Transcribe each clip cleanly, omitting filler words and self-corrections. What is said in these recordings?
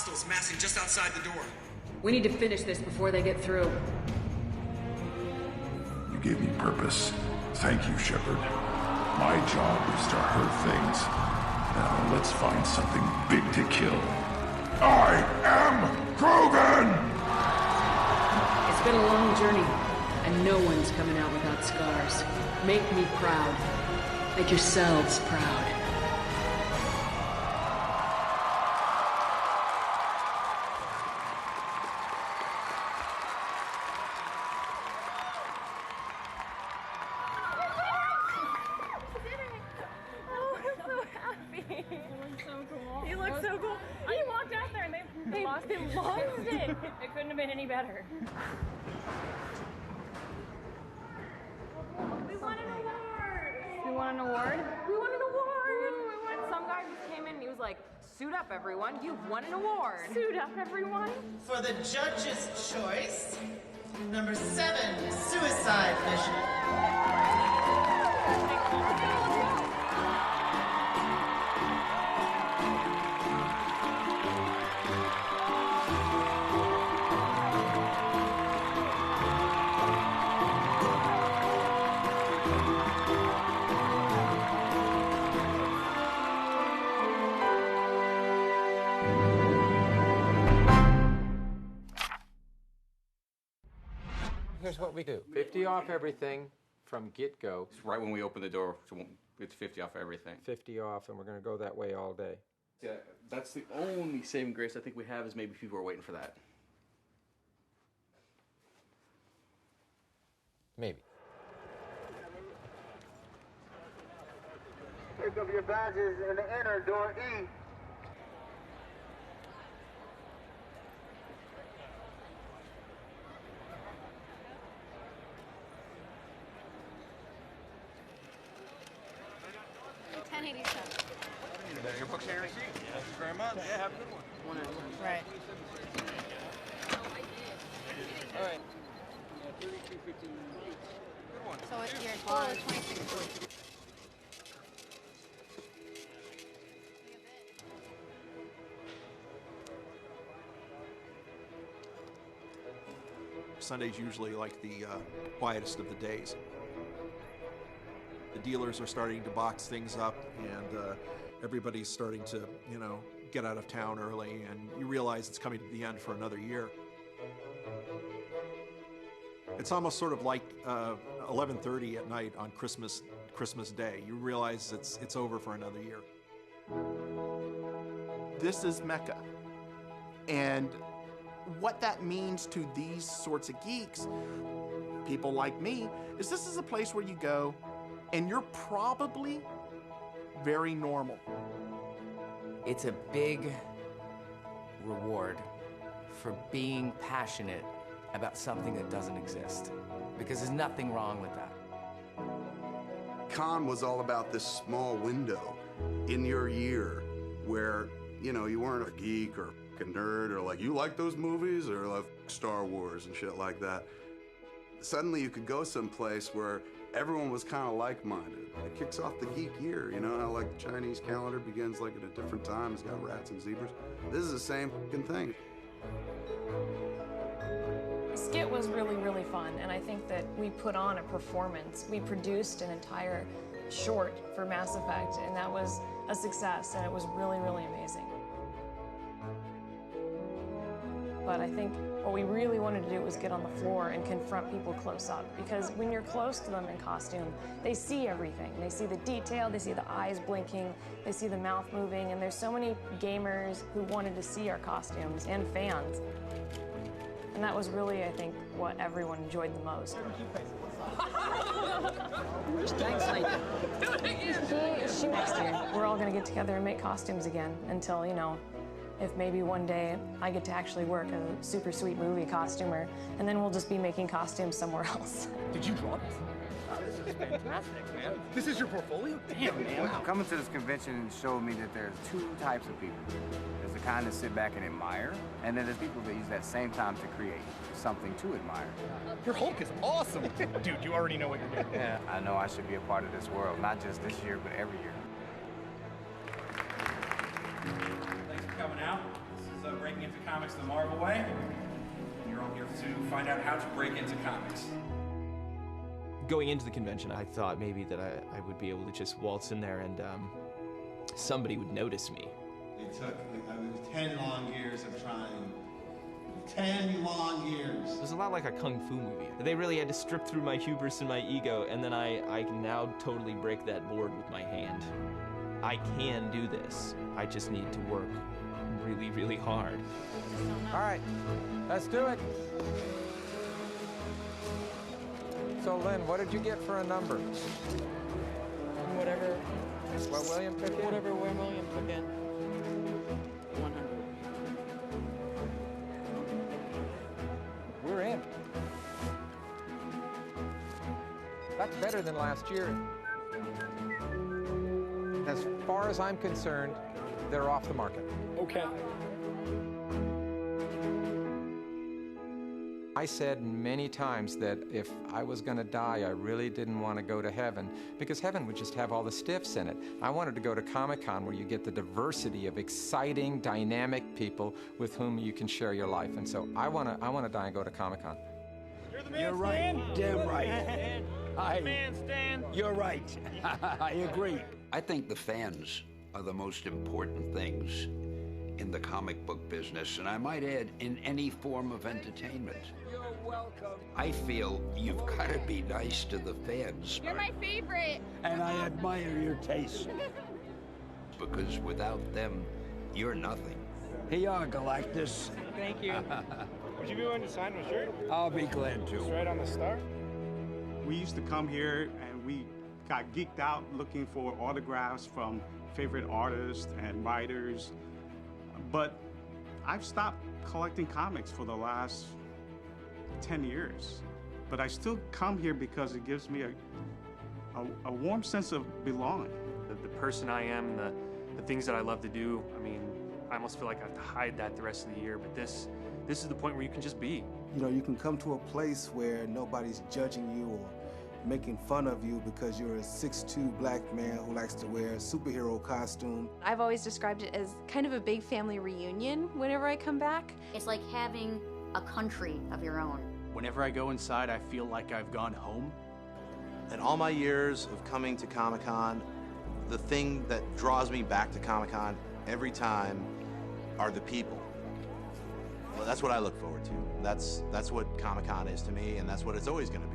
Hostiles massing just outside the door. We need to finish this before they get through. You gave me purpose. Thank you, Shepard. My job is to hurt things. Now let's find something big to kill. I am Krogan! It's been a long journey, and no one's coming out without scars. Make me proud. Make yourselves proud. You look so cool. He walked out there and they lost it. It couldn't have been any better. We won an award. We won an award? We won an award. Some guy just came in and he was like, suit up, everyone. You've won an award. Suit up, everyone. For the judge's choice, number 7, Suicide Mission. Here's what we do. 50 off everything from get-go. It's right when we open the door, so it's 50 off everything. 50 off, and we're going to go that way all day. Yeah, that's the only saving grace I think we have is maybe people are waiting for that. Maybe. Pick up your badges and enter door E. There's your books and your receipt. Thank you very much. Yeah, have a good one. Right. All right. So it's your 26. Sunday's usually like the quietest of the days. The dealers are starting to box things up, and everybody's starting to, get out of town early, and you realize it's coming to the end for another year. It's almost sort of like 11:30 at night on Christmas Day. You realize it's over for another year. This is Mecca, and what that means to these sorts of geeks, people like me, is this is a place where you go and you're probably very normal. It's a big reward for being passionate about something that doesn't exist, because there's nothing wrong with that. Con was all about this small window in your year where, you weren't a geek or a nerd or like, you like those movies or like Star Wars and shit like that. Suddenly you could go someplace where everyone was kind of like-minded. It kicks off the geek year, how like the Chinese calendar begins like at a different time. It's got rats and zebras. This is the same fucking thing. Skit was really, really fun, and I think that we put on a performance. We produced an entire short for Mass Effect, and that was a success, and it was really, really amazing. But I think what we really wanted to do was get on the floor and confront people close up, because when you're close to them in costume, they see everything. They see the detail, they see the eyes blinking, they see the mouth moving, and there's so many gamers who wanted to see our costumes, and fans. And that was really, I think, what everyone enjoyed the most. Thanks, Nathan. Shoot next year. We're all gonna get together and make costumes again until, if maybe one day I get to actually work as a super sweet movie costumer, and then we'll just be making costumes somewhere else. Did you draw this? This is fantastic, man. This is your portfolio? Damn, man. Wow. Coming to this convention showed me that there's two types of people. There's the kind that sit back and admire, and then there's people that use that same time to create something to admire. Your Hulk is awesome. Dude, you already know what you're doing. Yeah, I know I should be a part of this world, not just this year, but every year. Thanks for coming out. This is is Breaking Into Comics the Marvel Way. You're all here to find out how to break into comics. Going into the convention, I thought maybe that I would be able to just waltz in there and somebody would notice me. It took 10 long years of trying. 10 long years. It was a lot like a kung fu movie. They really had to strip through my hubris and my ego, and then I can now totally break that board with my hand. I can do this. I just need to work really, really hard. All right, let's do it. So, Lynn, what did you get for a number? Whatever. What William took in? Whatever William took in. 100. We're in. That's better than last year. As far as I'm concerned, they're off the market. Okay. I said many times that if I was going to die, I really didn't want to go to heaven, because heaven would just have all the stiffs in it. I wanted to go to Comic-Con, where you get the diversity of exciting, dynamic people with whom you can share your life. And so I want to die and go to Comic-Con. You're right. Damn right. You're right. I agree. I think the fans are the most important things in the comic book business, and I might add, in any form of entertainment. You're welcome. I feel you've got to be nice to the fans. You're my favorite. And I admire your taste. Because without them, you're nothing. Here you are, Galactus. Thank you. Would you be willing to sign my shirt? I'll be glad to. Just right on the star? We used to come here and we got geeked out looking for autographs from favorite artists and writers. But I've stopped collecting comics for the last 10 years. But I still come here because it gives me a warm sense of belonging. The person I am, the things that I love to do, I mean, I almost feel like I have to hide that the rest of the year, but this is the point where you can just be. You know, you can come to a place where nobody's judging you or making fun of you because you're a 6'2" black man who likes to wear a superhero costume. I've always described it as kind of a big family reunion whenever I come back. It's like having a country of your own. Whenever I go inside, I feel like I've gone home. In all my years of coming to Comic-Con, the thing that draws me back to Comic-Con every time are the people. Well, that's what I look forward to. That's what Comic-Con is to me, and that's what it's always going to be.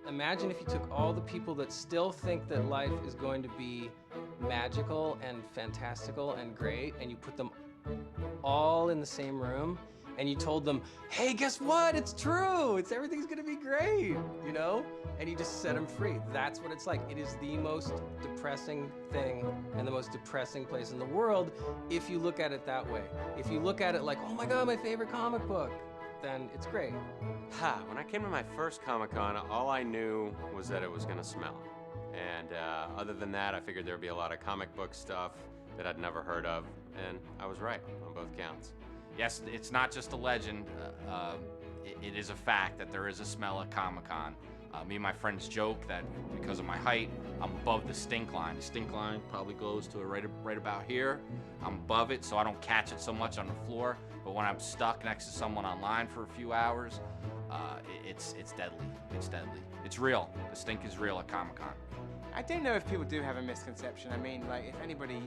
Imagine if you took all the people that still think that life is going to be magical and fantastical and great, and you put them all in the same room, and you told them, hey, guess what? It's true. Everything's gonna be great, you know? And you just set them free. That's what it's like. It is the most depressing thing and the most depressing place in the world if you look at it that way. If you look at it like, oh my God, my favorite comic book, then it's great. When I came to my first Comic-Con, all I knew was that it was gonna smell. And other than that, I figured there'd be a lot of comic book stuff that I'd never heard of, and I was right on both counts. Yes, it's not just a legend. It is a fact that there is a smell at Comic-Con. Me and my friends joke that because of my height, I'm above the stink line. The stink line probably goes to right about here. I'm above it, so I don't catch it so much on the floor. But when I'm stuck next to someone online for a few hours, it's deadly. It's deadly. It's real. The stink is real at Comic-Con. I don't know if people do have a misconception. I mean, like, if anybody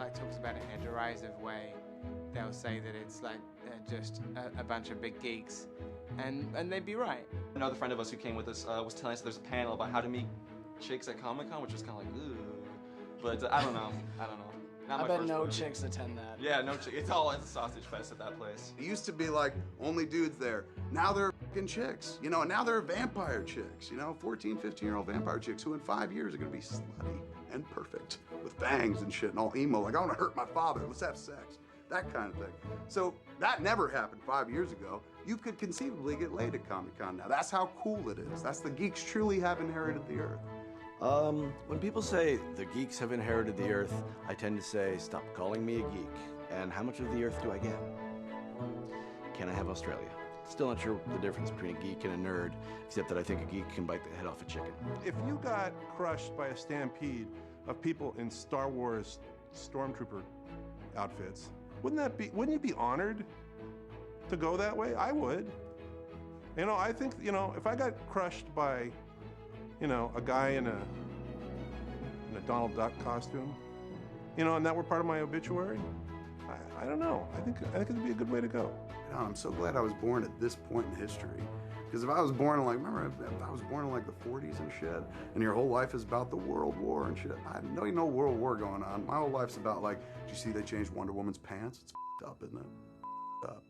like talks about it in a derisive way, they'll say that it's like just a bunch of big geeks, and they'd be right. Another friend of us who came with us was telling us there's a panel about how to meet chicks at Comic-Con, which was kind of like, ooh. But I don't know. Not I my bet first no rodeo. chicks attend that. Yeah, no chick. It's a sausage fest at that place. It used to be like only dudes there. Now they're fucking chicks, you know, and now they're vampire chicks, you know, 14, 15-year-old vampire chicks who in 5 years are gonna be slutty and perfect with bangs and shit and all emo, like I wanna hurt my father, let's have sex, that kind of thing. So that never happened 5 years ago. You could conceivably get laid at Comic-Con now. That's how cool it is. That's the geeks truly have inherited the earth. When people say the geeks have inherited the earth, I tend to say, stop calling me a geek. And how much of the earth do I get? Can I have Australia? Still not sure the difference between a geek and a nerd, except that I think a geek can bite the head off a chicken. If you got crushed by a stampede of people in Star Wars stormtrooper outfits, wouldn't you be honored to go that way? I would. You know, I think, you know, if I got crushed by, you know, a guy in a Donald Duck costume, you know, and that were part of my obituary, I don't know. I think it'd be a good way to go. You know, I'm so glad I was born at this point in history. Because if I was born in like, remember, if I was born in like the 40s and shit, and your whole life is about the World War and shit, I know you know World War going on. My whole life's about like, did you see they changed Wonder Woman's pants? It's f***ed up, isn't it? F***ed up.